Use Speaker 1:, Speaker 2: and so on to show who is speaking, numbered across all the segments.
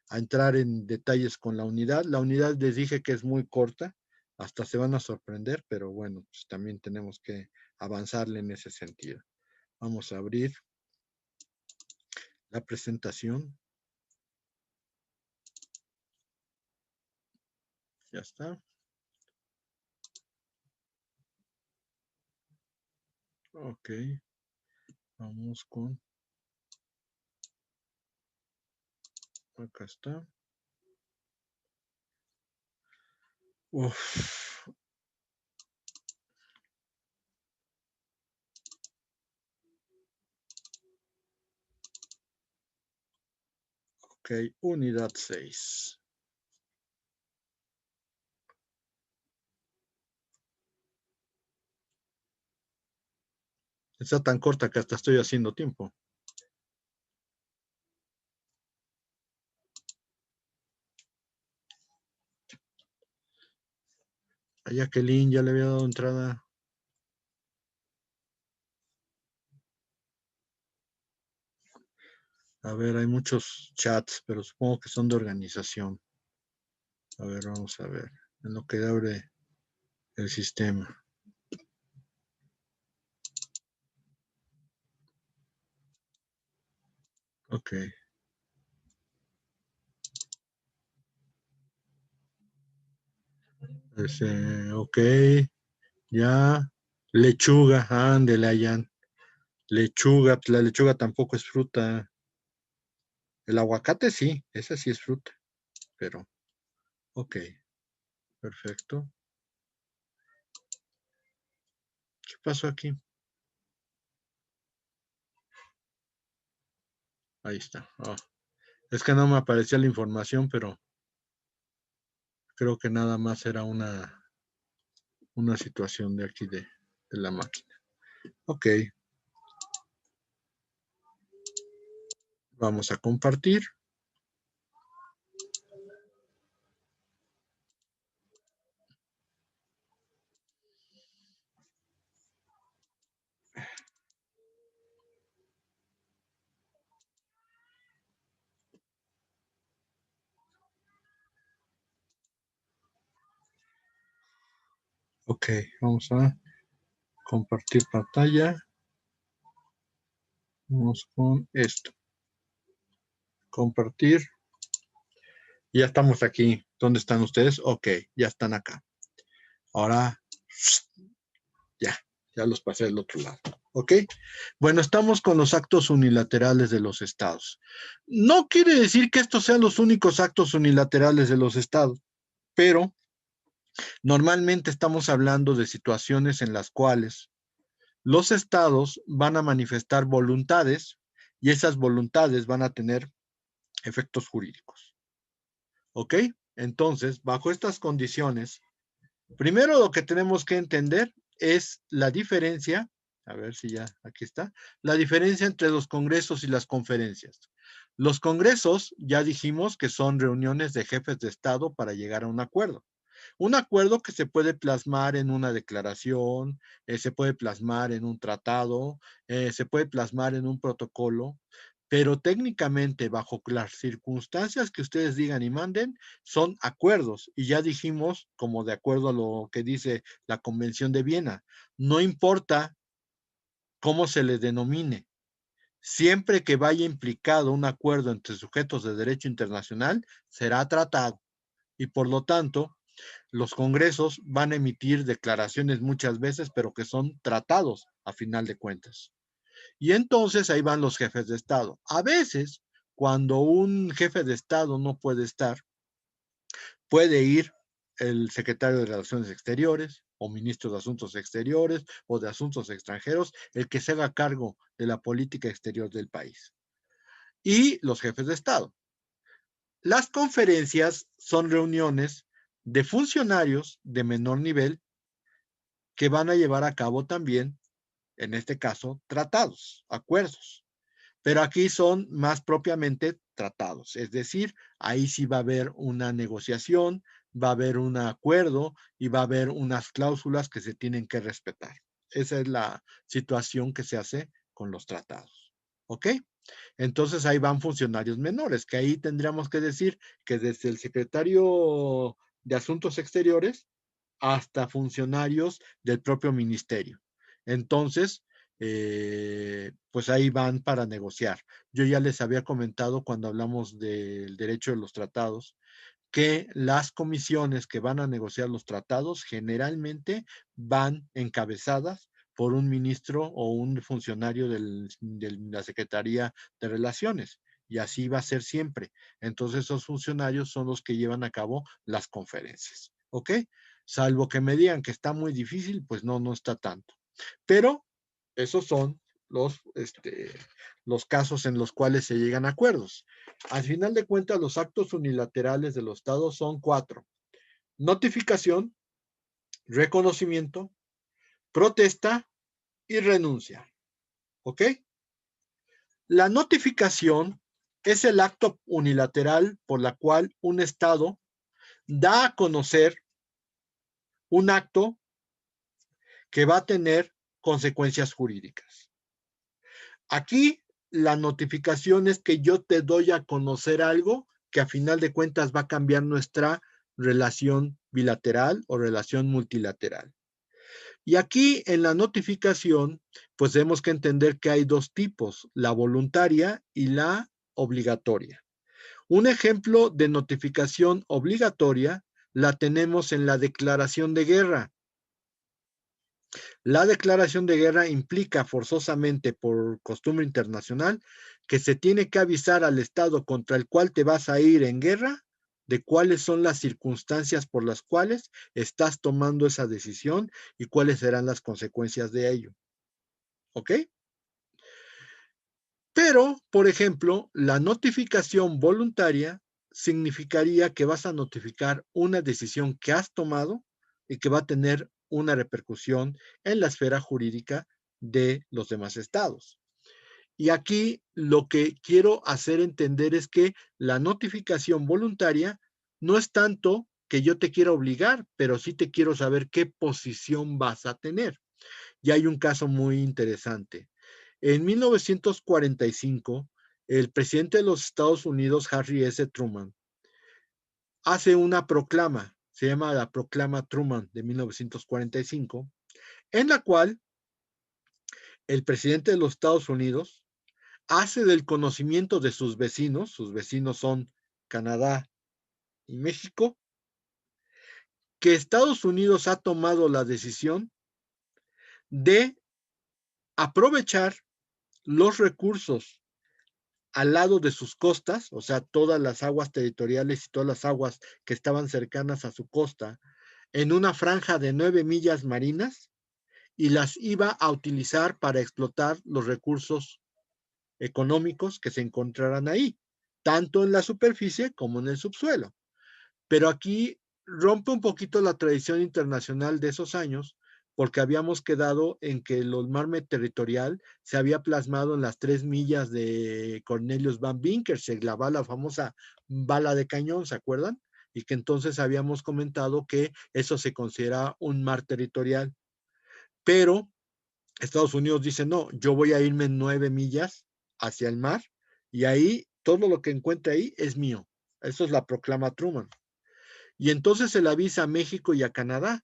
Speaker 1: a entrar en detalles con la unidad. La unidad les dije que es muy corta, hasta se van a sorprender, pero bueno, pues también tenemos que avanzarle en ese sentido. Vamos a abrir la presentación. Ya está. Ok. Vamos con... Acá está. Uf. Ok, unidad 6. Está tan corta que hasta estoy haciendo tiempo. A Jacqueline ya le había dado entrada. A ver, hay muchos chats, pero supongo que son de organización. A ver, vamos a ver. En lo que abre el sistema. Ok. Ok. Ya. Lechuga. Ándele, Ayan. Lechuga. La lechuga tampoco es fruta. El aguacate sí. Esa sí es fruta. Pero, ok. Perfecto. ¿Qué pasó aquí? Ahí está. Oh. Es que no me aparecía la información, pero creo que nada más era una situación de aquí de la máquina. Ok. Vamos a compartir. Ok, vamos a compartir pantalla. Vamos con esto. Compartir. Ya estamos aquí. ¿Dónde están ustedes? Ok, ya están acá. Ahora, ya los pasé al otro lado. ¿Ok? Bueno, estamos con los actos unilaterales de los estados. No quiere decir que estos sean los únicos actos unilaterales de los estados, pero normalmente estamos hablando de situaciones en las cuales los estados van a manifestar voluntades y esas voluntades van a tener efectos jurídicos. ¿Ok? Entonces, bajo estas condiciones, primero lo que tenemos que entender es la diferencia, a ver si ya aquí está, la diferencia entre los congresos y las conferencias. Los congresos, ya dijimos que son reuniones de jefes de Estado para llegar a un acuerdo. Un acuerdo que se puede plasmar en una declaración, se puede plasmar en un tratado, se puede plasmar en un protocolo, pero técnicamente bajo las circunstancias que ustedes digan y manden, son acuerdos. Y ya dijimos, como de acuerdo a lo que dice la Convención de Viena, no importa cómo se le denomine, siempre que vaya implicado un acuerdo entre sujetos de derecho internacional, será tratado. Y por lo tanto, los congresos van a emitir declaraciones muchas veces, pero que son tratados a final de cuentas. Y entonces ahí van los jefes de Estado. A veces, cuando un jefe de Estado no puede estar, puede ir el secretario de Relaciones Exteriores o ministro de Asuntos Exteriores o de Asuntos Extranjeros, el que se haga cargo de la política exterior del país. Y los jefes de Estado. Las conferencias son reuniones de funcionarios de menor nivel que van a llevar a cabo también, en este caso, tratados, acuerdos. Pero aquí son más propiamente tratados, es decir, ahí sí va a haber una negociación, va a haber un acuerdo y va a haber unas cláusulas que se tienen que respetar. Esa es la situación que se hace con los tratados. ¿Ok? Entonces ahí van funcionarios menores, que ahí tendríamos que decir que desde el secretario de Asuntos Exteriores hasta funcionarios del propio ministerio. Entonces, pues ahí van para negociar. Yo ya les había comentado cuando hablamos del derecho de los tratados, que las comisiones que van a negociar los tratados generalmente van encabezadas por un ministro o un funcionario de la Secretaría de Relaciones. Y así va a ser siempre. Entonces esos funcionarios son los que llevan a cabo las conferencias. ¿Ok? Salvo que me digan que está muy difícil, pues no, no está tanto. Pero esos son los casos en los cuales se llegan a acuerdos. Al final de cuentas, los actos unilaterales de los estados son 4: notificación, reconocimiento, protesta y renuncia. ¿Ok? La notificación es el acto unilateral por la cual un estado da a conocer un acto que va a tener consecuencias jurídicas. Aquí la notificación es que yo te doy a conocer algo que a final de cuentas va a cambiar nuestra relación bilateral o relación multilateral. Y aquí en la notificación, pues tenemos que entender que hay dos tipos, la voluntaria y la obligatoria. Un ejemplo de notificación obligatoria la tenemos en la declaración de guerra. La declaración de guerra implica forzosamente por costumbre internacional que se tiene que avisar al Estado contra el cual te vas a ir en guerra de cuáles son las circunstancias por las cuales estás tomando esa decisión y cuáles serán las consecuencias de ello. ¿Ok? Pero, por ejemplo, la notificación voluntaria significaría que vas a notificar una decisión que has tomado y que va a tener una repercusión en la esfera jurídica de los demás estados. Y aquí lo que quiero hacer entender es que la notificación voluntaria no es tanto que yo te quiera obligar, pero sí te quiero saber qué posición vas a tener. Y hay un caso muy interesante. En 1945, el presidente de los Estados Unidos, Harry S. Truman, hace una proclama, se llama la Proclama Truman de 1945, en la cual el presidente de los Estados Unidos hace del conocimiento de sus vecinos son Canadá y México, que Estados Unidos ha tomado la decisión de aprovechar los recursos al lado de sus costas, o sea, todas las aguas territoriales y todas las aguas que estaban cercanas a su costa, en una franja de 9 millas marinas y las iba a utilizar para explotar los recursos económicos que se encontraran ahí, tanto en la superficie como en el subsuelo. Pero aquí rompe un poquito la tradición internacional de esos años, porque habíamos quedado en que el marme territorial se había plasmado en las 3 millas de Cornelius Van Winkelried, la famosa bala de cañón, ¿se acuerdan? Y que entonces habíamos comentado que eso se considera un mar territorial. Pero Estados Unidos dice, no, yo voy a irme 9 millas hacia el mar y ahí todo lo que encuentre ahí es mío. Eso es la proclama Truman. Y entonces se le avisa a México y a Canadá.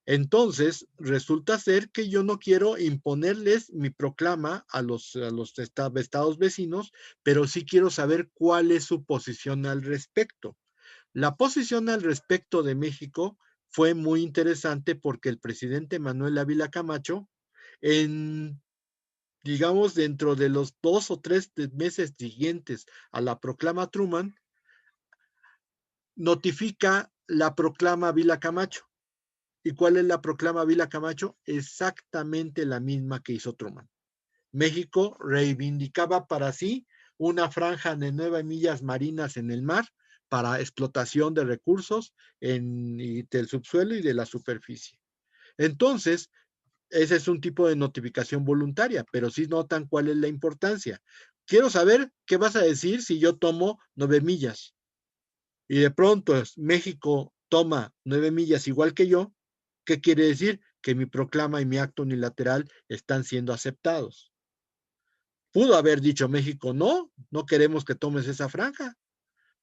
Speaker 1: Entonces, resulta ser que yo no quiero imponerles mi proclama a los estados vecinos, pero sí quiero saber cuál es su posición al respecto. La posición al respecto de México fue muy interesante porque el presidente Manuel Ávila Camacho, en, digamos, dentro de los 2 o 3 meses siguientes a la proclama Truman, notifica la proclama Ávila Camacho. ¿Y cuál es la proclama Ávila Camacho? Exactamente la misma que hizo Truman. México reivindicaba para sí una franja de 9 millas marinas en el mar para explotación de recursos del subsuelo y de la superficie. Entonces, ese es un tipo de notificación voluntaria, pero sí notan cuál es la importancia. Quiero saber qué vas a decir si yo tomo 9 millas y de pronto México toma 9 millas igual que yo. ¿Qué quiere decir? Que mi proclama y mi acto unilateral están siendo aceptados. Pudo haber dicho México, no, no queremos que tomes esa franja,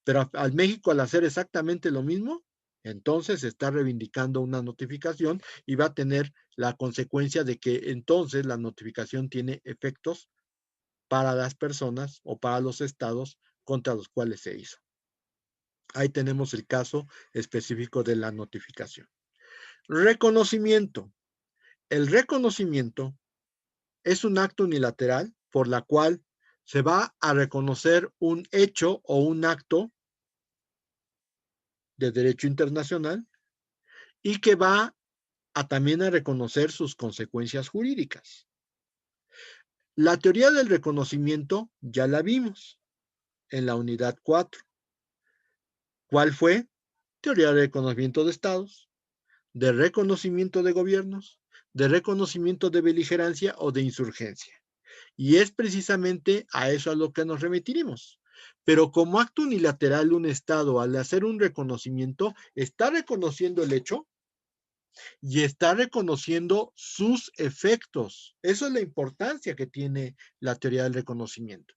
Speaker 1: pero al México al hacer exactamente lo mismo, entonces está reivindicando una notificación y va a tener la consecuencia de que entonces la notificación tiene efectos para las personas o para los estados contra los cuales se hizo. Ahí tenemos el caso específico de la notificación. Reconocimiento. El reconocimiento es un acto unilateral por la cual se va a reconocer un hecho o un acto de derecho internacional y que va a también a reconocer sus consecuencias jurídicas. La teoría del reconocimiento ya la vimos en la unidad 4. ¿Cuál fue? Teoría del reconocimiento de estados, de reconocimiento de gobiernos, de reconocimiento de beligerancia o de insurgencia. Y es precisamente a eso a lo que nos remitiremos. Pero como acto unilateral, un Estado, al hacer un reconocimiento, está reconociendo el hecho y está reconociendo sus efectos. Eso es la importancia que tiene la teoría del reconocimiento.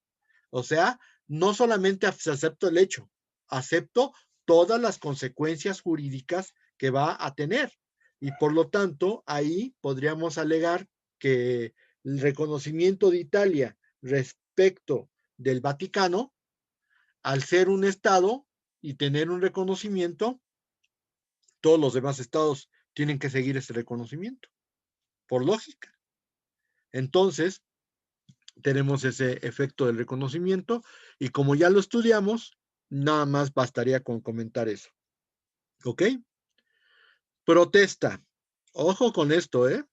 Speaker 1: O sea, no solamente acepto el hecho, acepto todas las consecuencias jurídicas que va a tener. Y por lo tanto, ahí podríamos alegar que el reconocimiento de Italia respecto del Vaticano, al ser un Estado y tener un reconocimiento, todos los demás estados tienen que seguir ese reconocimiento, por lógica. Entonces, tenemos ese efecto del reconocimiento y como ya lo estudiamos, nada más bastaría con comentar eso. ¿Ok? Protesta. Ojo con esto, ¿eh?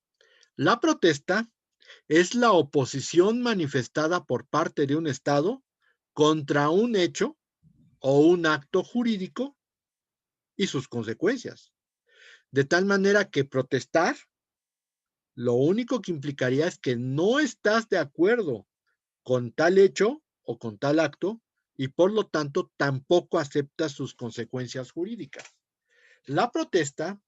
Speaker 1: La protesta es la oposición manifestada por parte de un Estado contra un hecho o un acto jurídico y sus consecuencias. De tal manera que protestar, lo único que implicaría es que no estás de acuerdo con tal hecho o con tal acto y por lo tanto tampoco aceptas sus consecuencias jurídicas. La protesta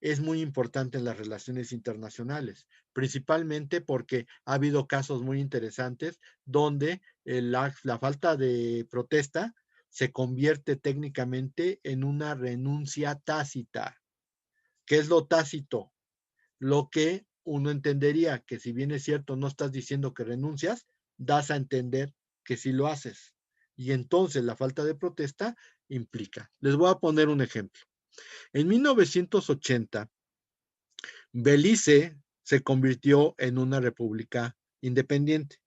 Speaker 1: es muy importante en las relaciones internacionales, principalmente porque ha habido casos muy interesantes donde la falta de protesta se convierte técnicamente en una renuncia tácita. ¿Qué es lo tácito? Lo que uno entendería que si bien es cierto, no estás diciendo que renuncias, das a entender que sí lo haces. Y entonces la falta de protesta implica. Les voy a poner un ejemplo. En 1980, Belice se convirtió en una república independiente.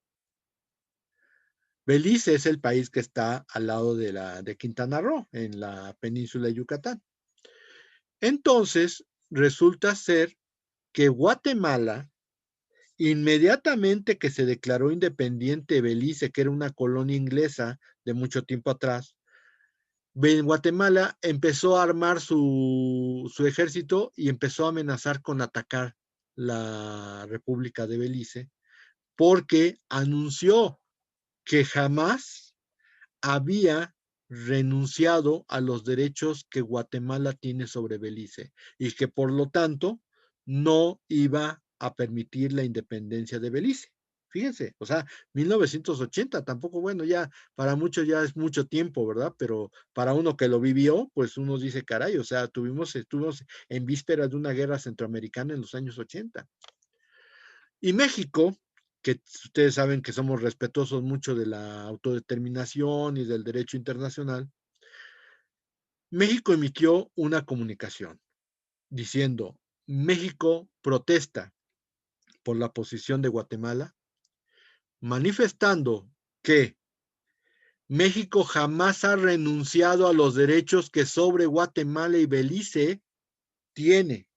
Speaker 1: Belice es el país que está al lado de Quintana Roo, en la península de Yucatán. Entonces, resulta ser que Guatemala, inmediatamente que se declaró independiente Belice, que era una colonia inglesa de mucho tiempo atrás, Guatemala empezó a armar su ejército y empezó a amenazar con atacar la República de Belice, porque anunció que jamás había renunciado a los derechos que Guatemala tiene sobre Belice y que por lo tanto no iba a permitir la independencia de Belice. Fíjense, o sea, 1980, tampoco, bueno, ya para muchos ya es mucho tiempo, ¿verdad? Pero para uno que lo vivió, pues uno dice, caray, o sea, estuvimos en vísperas de una guerra centroamericana en los años 80. Y México, que ustedes saben que somos respetuosos mucho de la autodeterminación y del derecho internacional, México emitió una comunicación diciendo, México protesta por la posición de Guatemala, manifestando que México jamás ha renunciado a los derechos que sobre Guatemala y Belice tiene.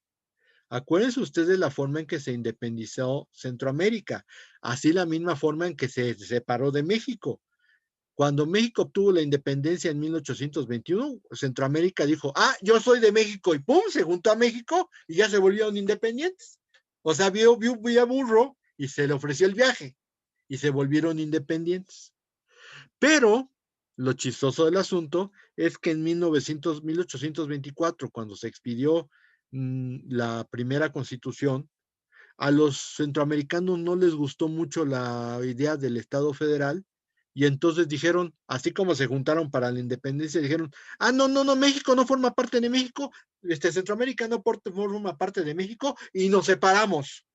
Speaker 1: Acuérdense ustedes de la forma en que se independizó Centroamérica, así la misma forma en que se separó de México. Cuando México obtuvo la independencia en 1821, Centroamérica dijo, yo soy de México y ¡pum! Se juntó a México y ya se volvieron independientes. O sea, vio burro y se le ofreció el viaje y se volvieron independientes. Pero lo chistoso del asunto es que en 1824, cuando se expidió la primera constitución, A los centroamericanos no les gustó mucho la idea del Estado federal y entonces dijeron, así como se juntaron para la independencia, dijeron, ah, no, no, no, México no forma parte de México, Centroamérica no forma parte de México y nos separamos.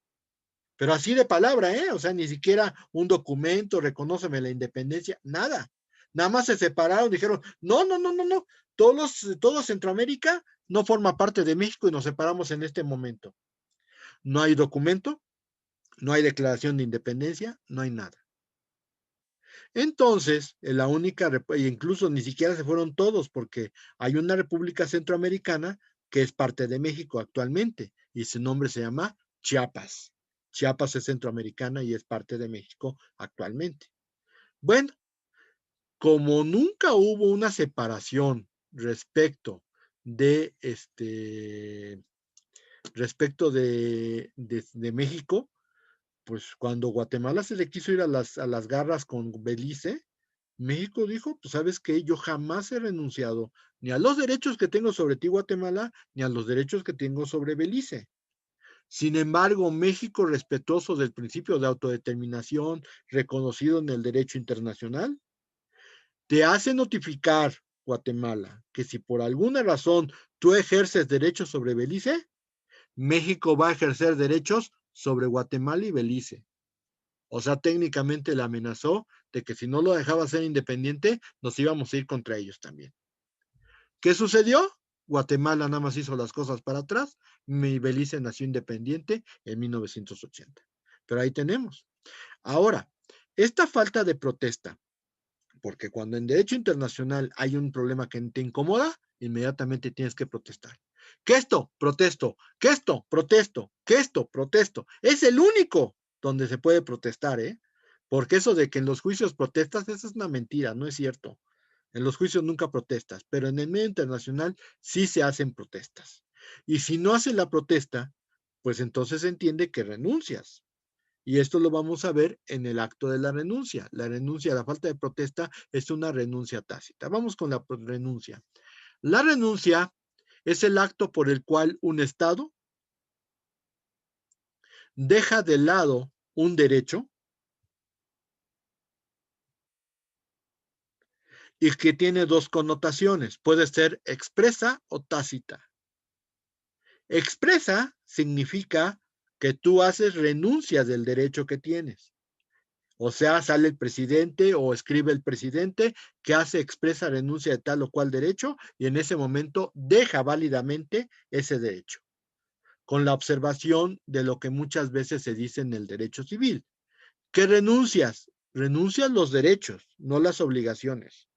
Speaker 1: Pero así de palabra, ¿eh? O sea, ni siquiera un documento, reconóceme la independencia, nada. Nada más se separaron, dijeron, no, no, no, no, no, todo Centroamérica no forma parte de México y nos separamos en este momento. No hay documento, no hay declaración de independencia, no hay nada. Entonces, la única, incluso ni siquiera se fueron todos, porque hay una república centroamericana que es parte de México actualmente, y su nombre se llama Chiapas. Chiapas es centroamericana y es parte de México actualmente. Bueno, como nunca hubo una separación respecto de México, pues cuando Guatemala se le quiso ir a las garras con Belice, México dijo, pues sabes qué, yo jamás he renunciado ni a los derechos que tengo sobre ti, Guatemala, ni a los derechos que tengo sobre Belice. Sin embargo, México, respetuoso del principio de autodeterminación reconocido en el derecho internacional, te hace notificar, Guatemala, que si por alguna razón tú ejerces derechos sobre Belice, México va a ejercer derechos sobre Guatemala y Belice. O sea, técnicamente le amenazó de que si no lo dejaba ser independiente, nos íbamos a ir contra ellos también. ¿Qué sucedió? Guatemala nada más hizo las cosas para atrás, y Belice nació independiente en 1980. Pero ahí tenemos. Ahora, esta falta de protesta, porque cuando en derecho internacional hay un problema que te incomoda, inmediatamente tienes que protestar. Que esto, protesto, que esto, protesto, que esto, protesto. Es el único donde se puede protestar, ¿eh? Porque eso de que en los juicios protestas, eso es una mentira, no es cierto. En los juicios nunca protestas, pero en el medio internacional sí se hacen protestas. Y si no haces la protesta, pues entonces se entiende que renuncias. Y esto lo vamos a ver en el acto de la renuncia. La renuncia, la falta de protesta es una renuncia tácita. Vamos con la renuncia. La renuncia es el acto por el cual un Estado deja de lado un derecho y que tiene dos connotaciones. Puede ser expresa o tácita. Expresa significa que tú haces renuncia del derecho que tienes. O sea, sale el presidente o escribe el presidente que hace expresa renuncia de tal o cual derecho y en ese momento deja válidamente ese derecho. Con la observación de lo que muchas veces se dice en el derecho civil. ¿Qué renuncias? Renuncias los derechos, no las obligaciones.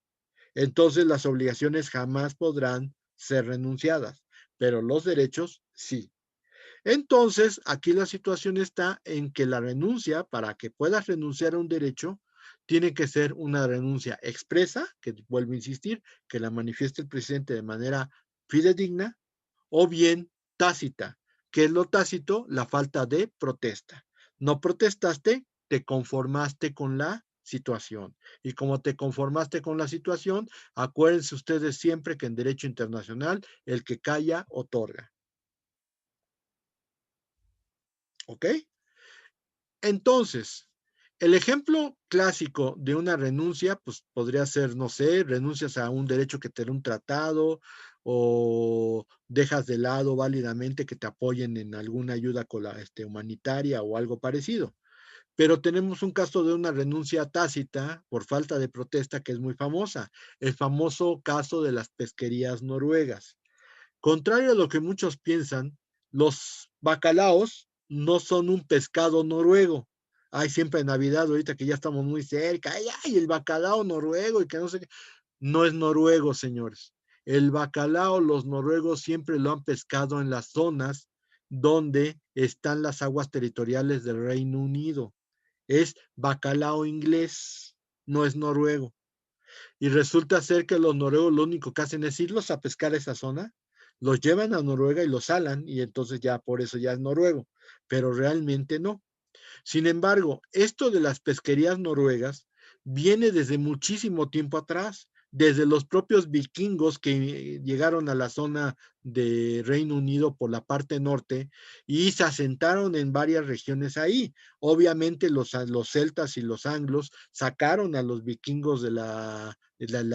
Speaker 1: Entonces las obligaciones jamás podrán ser renunciadas, pero los derechos sí. Entonces, aquí la situación está en que la renuncia, para que puedas renunciar a un derecho, tiene que ser una renuncia expresa, que vuelvo a insistir, que la manifieste el presidente de manera fidedigna, o bien tácita. ¿Qué es lo tácito? La falta de protesta. No protestaste, te conformaste con la situación. Y como te conformaste con la situación, acuérdense ustedes siempre que en derecho internacional el que calla otorga. ¿Ok? Entonces, el ejemplo clásico de una renuncia, pues podría ser, no sé, renuncias a un derecho que te da un tratado o dejas de lado válidamente que te apoyen en alguna ayuda humanitaria o algo parecido. Pero tenemos un caso de una renuncia tácita por falta de protesta que es muy famosa, el famoso caso de las pesquerías noruegas. Contrario a lo que muchos piensan, los bacalaos no son un pescado noruego. Hay siempre en Navidad, ahorita que ya estamos muy cerca, ay, el bacalao noruego y que no sé qué. No es noruego, señores. El bacalao, los noruegos siempre lo han pescado en las zonas donde están las aguas territoriales del Reino Unido. Es bacalao inglés, no es noruego. Y resulta ser que los noruegos lo único que hacen es irlos a pescar a esa zona, los llevan a Noruega y los salan, y entonces ya por eso ya es noruego, pero realmente no. Sin embargo, esto de las pesquerías noruegas viene desde muchísimo tiempo atrás, desde los propios vikingos que llegaron a la zona de Reino Unido por la parte norte y se asentaron en varias regiones ahí. Obviamente los celtas y los anglos sacaron a los vikingos de la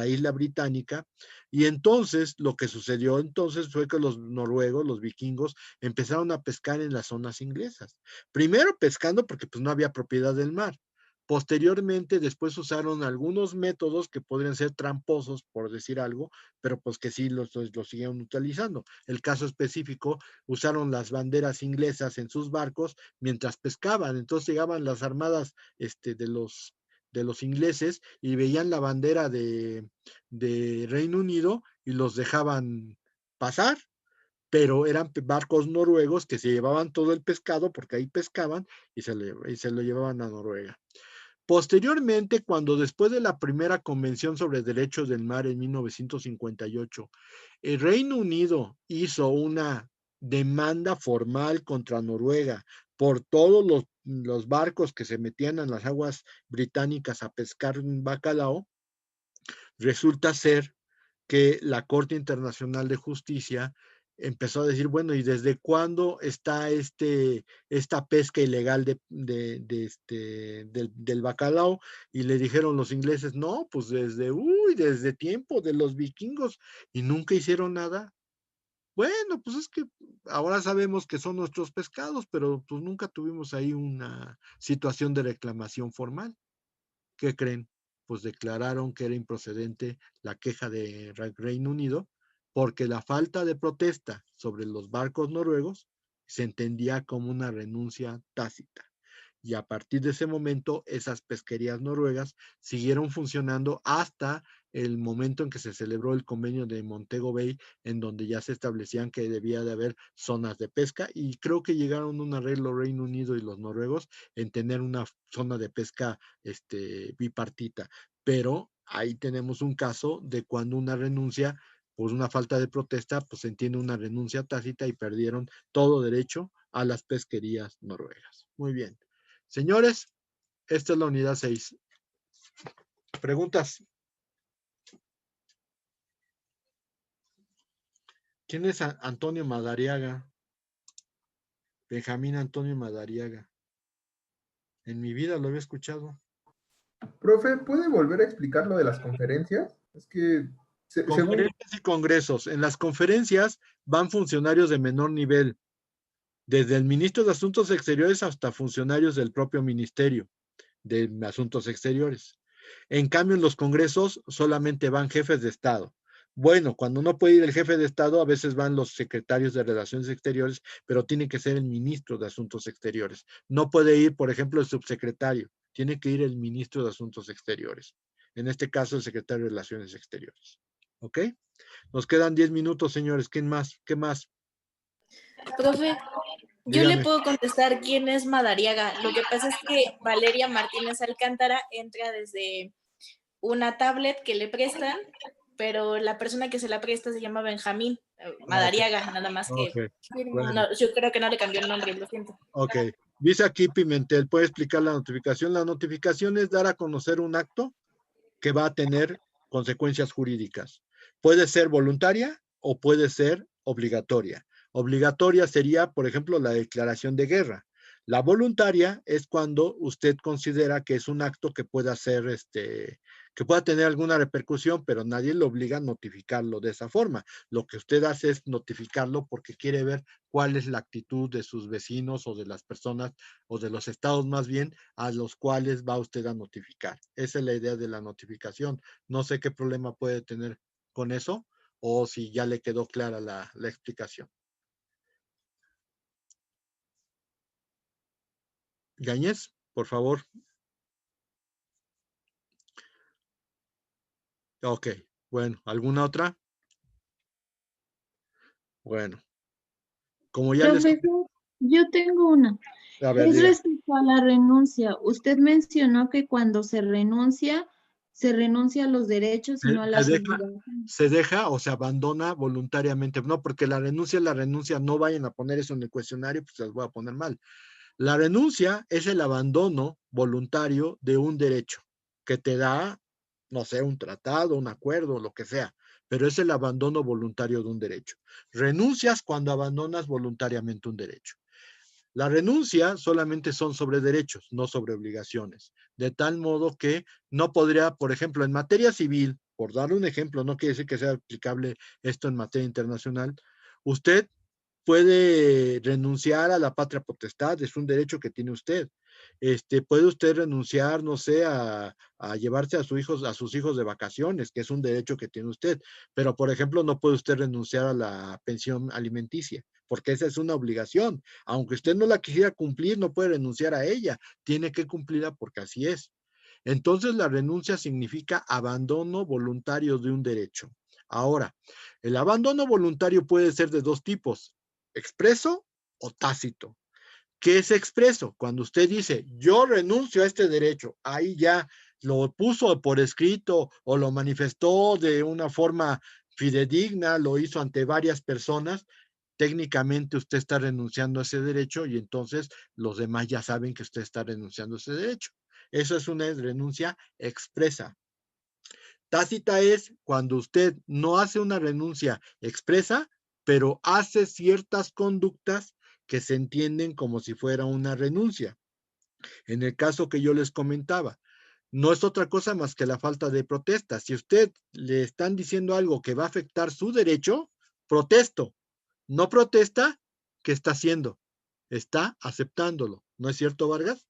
Speaker 1: isla británica, y entonces lo que sucedió entonces fue que los noruegos, los vikingos, empezaron a pescar en las zonas inglesas. Primero pescando porque pues no había propiedad del mar. Posteriormente, después usaron algunos métodos que podrían ser tramposos, por decir algo, pero pues que sí los siguieron utilizando. El caso específico, usaron las banderas inglesas en sus barcos mientras pescaban. Entonces llegaban las armadas de los ingleses y veían la bandera de Reino Unido y los dejaban pasar, pero eran barcos noruegos que se llevaban todo el pescado porque ahí pescaban y se lo llevaban a Noruega. Posteriormente, cuando después de la primera Convención sobre Derechos del Mar en 1958, el Reino Unido hizo una demanda formal contra Noruega por todos los barcos que se metían en las aguas británicas a pescar bacalao, resulta ser que la Corte Internacional de Justicia empezó a decir, bueno, ¿y desde cuándo está esta pesca ilegal del bacalao? Y le dijeron los ingleses, no, pues desde tiempo de los vikingos, y nunca hicieron nada. Bueno, pues es que ahora sabemos que son nuestros pescados, pero pues nunca tuvimos ahí una situación de reclamación formal. ¿Qué creen? Pues declararon que era improcedente la queja de Reino Unido porque la falta de protesta sobre los barcos noruegos se entendía como una renuncia tácita. Y a partir de ese momento, esas pesquerías noruegas siguieron funcionando hasta el momento en que se celebró el convenio de Montego Bay, en donde ya se establecían que debía de haber zonas de pesca, y creo que llegaron a un arreglo Reino Unido y los noruegos en tener una zona de pesca bipartita. Pero ahí tenemos un caso de cuando una renuncia por una falta de protesta, pues se entiende una renuncia tácita y perdieron todo derecho a las pesquerías noruegas. Muy bien. Señores, esta es la unidad 6. ¿Preguntas? ¿Quién es Antonio Madariaga? Benjamín Antonio Madariaga. En mi vida lo había escuchado.
Speaker 2: Profe, ¿puede volver a explicar lo de las conferencias? Es que, según...
Speaker 1: Conferencias y congresos. En las conferencias van funcionarios de menor nivel, desde el ministro de Asuntos Exteriores hasta funcionarios del propio Ministerio de Asuntos Exteriores. En cambio, en los congresos solamente van jefes de Estado. Bueno, cuando no puede ir el jefe de Estado, a veces van los secretarios de Relaciones Exteriores, pero tiene que ser el ministro de Asuntos Exteriores. No puede ir, por ejemplo, el subsecretario, tiene que ir el ministro de Asuntos Exteriores. En este caso, el secretario de Relaciones Exteriores. ¿Ok? Nos quedan 10 minutos, señores. ¿Quién más? ¿Qué más?
Speaker 3: Profe, yo
Speaker 1: Dígame.
Speaker 3: le puedo contestar quién es Madariaga. Lo que pasa es que Valeria Martínez Alcántara entra desde una tablet que le prestan, pero la persona que se la presta se llama Benjamín Madariaga, okay. Nada más que
Speaker 1: bueno.
Speaker 3: no, yo creo que no le cambió el nombre, lo siento.
Speaker 1: Ok. Dice aquí Pimentel, ¿puede explicar la notificación? La notificación es dar a conocer un acto que va a tener consecuencias jurídicas. Puede ser voluntaria o puede ser obligatoria. Obligatoria sería, por ejemplo, la declaración de guerra. La voluntaria es cuando usted considera que es un acto que pueda ser, que pueda tener alguna repercusión, pero nadie le obliga a notificarlo de esa forma. Lo que usted hace es notificarlo porque quiere ver cuál es la actitud de sus vecinos o de las personas o de los estados más bien a los cuales va usted a notificar. Esa es la idea de la notificación. No sé qué problema puede tener con eso o si ya le quedó clara la explicación. Yáñez, por favor. Ok, bueno, ¿alguna otra? Bueno, como ya
Speaker 4: Profesor, yo tengo una.
Speaker 1: A ver,
Speaker 4: es respecto a la renuncia. Usted mencionó que cuando se renuncia a los derechos y no a las obligaciones.
Speaker 1: Se deja o se abandona voluntariamente. No, porque la renuncia, no vayan a poner eso en el cuestionario, pues las voy a poner mal. La renuncia es el abandono voluntario de un derecho que te da no sé, un tratado, un acuerdo, lo que sea, pero es el abandono voluntario de un derecho. Renuncias cuando abandonas voluntariamente un derecho. La renuncia solamente son sobre derechos, no sobre obligaciones, de tal modo que no podría, por ejemplo, en materia civil, por darle un ejemplo, no quiere decir que sea aplicable esto en materia internacional, usted puede renunciar a la patria potestad, es un derecho que tiene usted. Puede usted renunciar, no sé, a llevarse a sus hijos de vacaciones, que es un derecho que tiene usted. Pero, por ejemplo, no puede usted renunciar a la pensión alimenticia, porque esa es una obligación. Aunque usted no la quisiera cumplir, no puede renunciar a ella. Tiene que cumplirla porque así es. Entonces, la renuncia significa abandono voluntario de un derecho. Ahora, el abandono voluntario puede ser de dos tipos: expreso o tácito. ¿Qué es expreso? Cuando usted dice, yo renuncio a este derecho, ahí ya lo puso por escrito o lo manifestó de una forma fidedigna, lo hizo ante varias personas, técnicamente usted está renunciando a ese derecho y entonces los demás ya saben que usted está renunciando a ese derecho. Eso es una renuncia expresa. Tácita es cuando usted no hace una renuncia expresa, pero hace ciertas conductas que se entienden como si fuera una renuncia. En el caso que yo les comentaba, no es otra cosa más que la falta de protesta. Si usted le están diciendo algo que va a afectar su derecho, protesto. No protesta, ¿qué está haciendo? Está aceptándolo. ¿No es cierto, Vargas?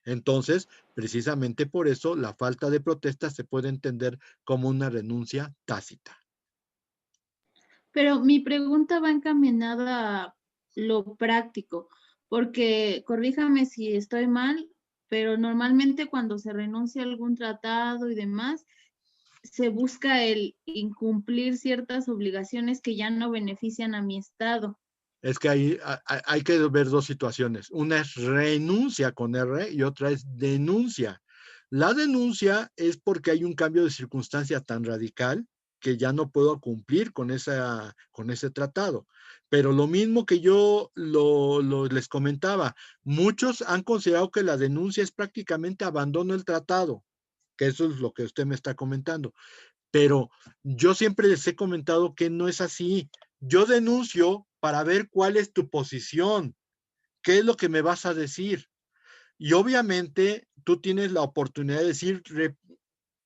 Speaker 1: Entonces, precisamente por eso, la falta de protesta se puede entender como una renuncia tácita.
Speaker 4: Pero mi pregunta va encaminada a lo práctico, porque corríjame si estoy mal, pero normalmente cuando se renuncia a algún tratado y demás, se busca el incumplir ciertas obligaciones que ya no benefician a mi estado.
Speaker 1: Es que hay que ver dos situaciones. Una es renuncia con R y otra es denuncia. La denuncia es porque hay un cambio de circunstancia tan radical que ya no puedo cumplir con ese tratado. Pero lo mismo que yo les comentaba, muchos han considerado que la denuncia es prácticamente abandono del tratado, que eso es lo que usted me está comentando. Pero yo siempre les he comentado que no es así. Yo denuncio para ver cuál es tu posición, qué es lo que me vas a decir. Y obviamente tú tienes la oportunidad de decir,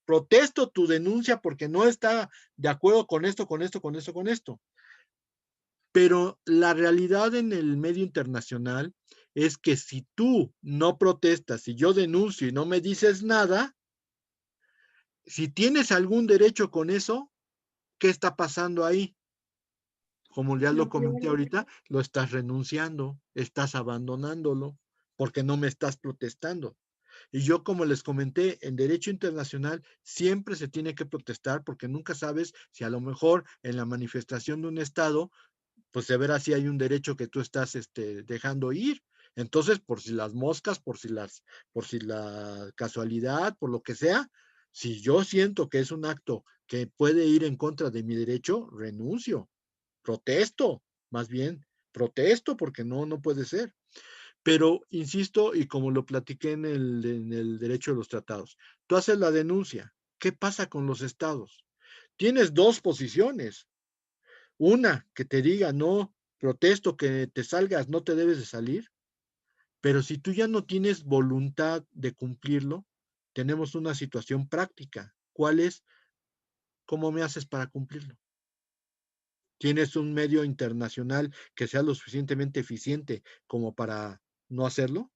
Speaker 1: protesto tu denuncia porque no está de acuerdo con esto, con esto, con esto, con esto. Pero la realidad en el medio internacional es que si tú no protestas, si yo denuncio y no me dices nada, si tienes algún derecho con eso, ¿qué está pasando ahí? Como ya lo comenté ahorita, lo estás renunciando, estás abandonándolo, porque no me estás protestando. Y yo, como les comenté, en derecho internacional siempre se tiene que protestar porque nunca sabes si a lo mejor en la manifestación de un Estado, pues se verá si hay un derecho que tú estás dejando ir. Entonces, por si las moscas, por si la casualidad, por lo que sea, si yo siento que es un acto que puede ir en contra de mi derecho, renuncio. Protesto, más bien, protesto porque no puede ser. Pero insisto, y como lo platiqué en el derecho de los tratados, tú haces la denuncia. ¿Qué pasa con los estados? Tienes dos posiciones. Una, que te diga, no, protesto que te salgas, no te debes de salir. Pero si tú ya no tienes voluntad de cumplirlo, tenemos una situación práctica. ¿Cuál es? ¿Cómo me haces para cumplirlo? ¿Tienes un medio internacional que sea lo suficientemente eficiente como para no hacerlo?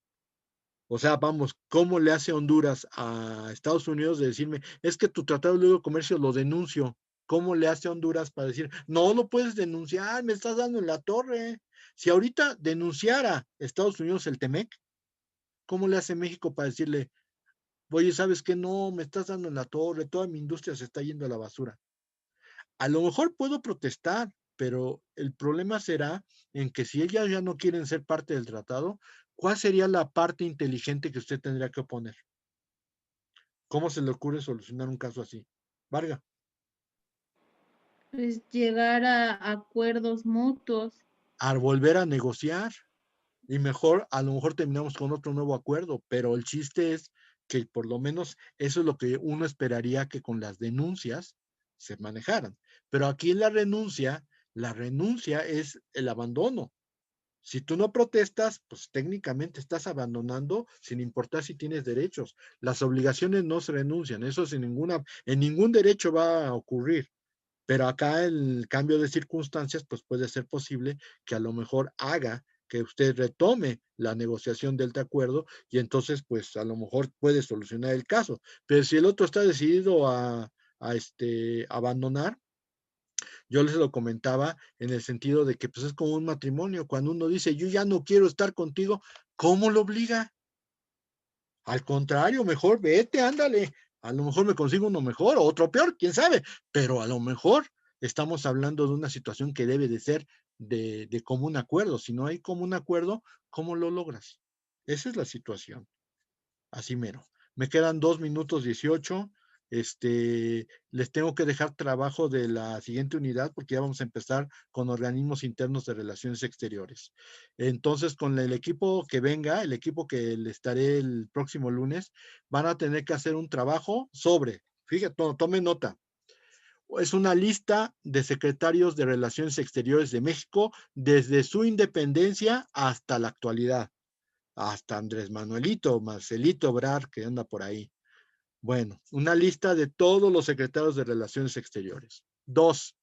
Speaker 1: O sea, vamos, ¿cómo le hace Honduras a Estados Unidos de decirme, es que tu tratado de libre comercio lo denuncio? ¿Cómo le hace Honduras para decir, no lo puedes denunciar, me estás dando en la torre? Si ahorita denunciara Estados Unidos el TEMEC, ¿cómo le hace México para decirle, oye, ¿sabes qué? No, me estás dando en la torre, toda mi industria se está yendo a la basura? A lo mejor puedo protestar, pero el problema será en que si ellas ya no quieren ser parte del tratado, ¿cuál sería la parte inteligente que usted tendría que oponer? ¿Cómo se le ocurre solucionar un caso así? Varga.
Speaker 4: Pues llegar a acuerdos mutuos.
Speaker 1: A volver a negociar y mejor, a lo mejor terminamos con otro nuevo acuerdo, pero el chiste es que por lo menos eso es lo que uno esperaría que con las denuncias se manejaran. Pero aquí la renuncia es el abandono. Si tú no protestas, pues técnicamente estás abandonando sin importar si tienes derechos. Las obligaciones no se renuncian, eso en ningún derecho va a ocurrir. Pero acá el cambio de circunstancias, pues puede ser posible que a lo mejor haga que usted retome la negociación del acuerdo y entonces, pues a lo mejor puede solucionar el caso. Pero si el otro está decidido a abandonar, yo les lo comentaba en el sentido de que pues es como un matrimonio. Cuando uno dice, yo ya no quiero estar contigo, ¿cómo lo obliga? Al contrario, mejor vete, ándale. A lo mejor me consigo uno mejor o otro peor, quién sabe. Pero a lo mejor estamos hablando de una situación que debe de ser de común acuerdo. Si no hay común acuerdo, ¿cómo lo logras? Esa es la situación. Así mero. Me quedan 2 minutos 18. Les tengo que dejar trabajo de la siguiente unidad porque ya vamos a empezar con organismos internos de relaciones exteriores. Entonces, con el equipo que venga, el equipo que le estaré el próximo lunes, van a tener que hacer un trabajo sobre, fíjate, tome nota, es una lista de secretarios de Relaciones Exteriores de México desde su independencia hasta la actualidad, hasta Andrés Manuelito, Marcelito Ebrard, que anda por ahí. Bueno, una lista de todos los secretarios de Relaciones Exteriores. 2,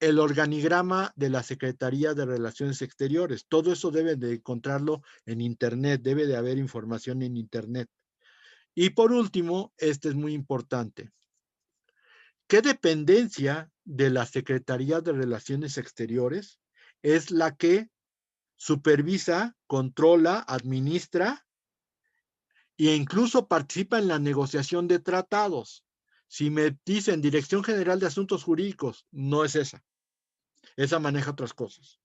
Speaker 1: el organigrama de la Secretaría de Relaciones Exteriores. Todo eso debe de encontrarlo en Internet, debe de haber información en Internet. Y por último, este es muy importante. ¿Qué dependencia de la Secretaría de Relaciones Exteriores es la que supervisa, controla, administra e incluso participa en la negociación de tratados? Si me dicen Dirección General de Asuntos Jurídicos, no es esa. Esa maneja otras cosas.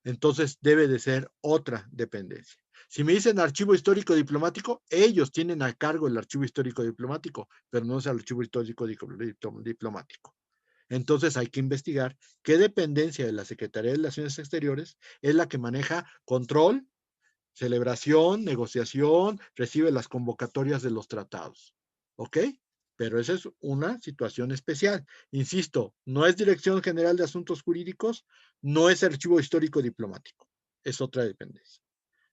Speaker 1: Entonces debe de ser otra dependencia. Si me dicen Archivo Histórico Diplomático, ellos tienen a cargo el Archivo Histórico Diplomático, pero no es el Archivo Histórico Diplomático. Entonces hay que investigar qué dependencia de la Secretaría de Relaciones Exteriores es la que maneja control, celebración, negociación, recibe las convocatorias de los tratados. ¿Ok? Pero esa es una situación especial. Insisto, no es Dirección General de Asuntos Jurídicos, no es Archivo Histórico Diplomático. Es otra dependencia.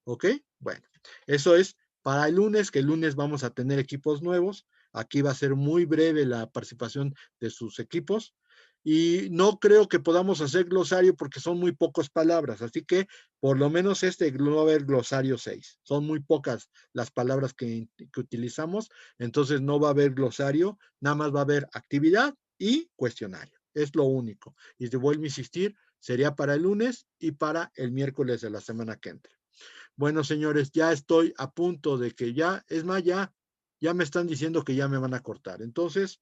Speaker 1: ¿Ok? Bueno, eso es para el lunes, que el lunes vamos a tener equipos nuevos. Aquí va a ser muy breve la participación de sus equipos. Y no creo que podamos hacer glosario porque son muy pocas palabras. Así que por lo menos no va a haber glosario 6. Son muy pocas las palabras que utilizamos. Entonces no va a haber glosario. Nada más va a haber actividad y cuestionario. Es lo único. Y te vuelvo a insistir, sería para el lunes y para el miércoles de la semana que entra. Bueno, señores, ya estoy a punto de que ya, es más, ya me están diciendo que ya me van a cortar. Entonces,